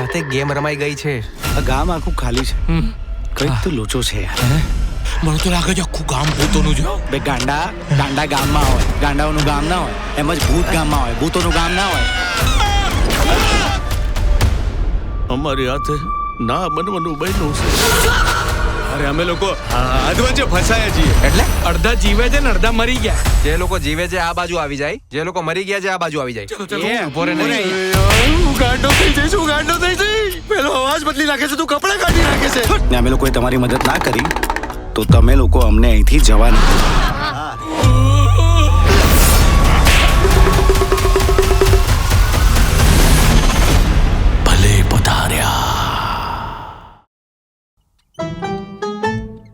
રાતે ગેમ રમાઈ ગઈ છે. આ ગામ આખું ખાલી છે. કઈક તો લોચો છે યાર. મને તો લાગે છે આખું ગામ ભૂતોનું છે. બે ગાંડા ગામમાં હોય, ગાંડાઓનું ગામ ના હોય. એમ જ ભૂત ગામમાં હોય, ભૂતોનું ગામ ના હોય. અમારી હાથે ના બનવાનું બન્યું છે. અરે અમે લોકો અધવચ્ચે ફસાયા છીએ. એટલે અડધા જીવે છે ને અડધા મરી ગયા. જે લોકો જીવે છે આ બાજુ આવી જાય, જે લોકો મરી ગયા છે આ બાજુ આવી જાય. ઉભો રહે નહીં. હું ગાંડો થઈ જઈશ. પેલો અવાજ બદલી નાખે છે, તું કપડાં કાઢી નાખે છે. ને અમે લોકોએ તમારી મદદ ના કરી તો તમે લોકો અમને અહીંથી જવા નથી.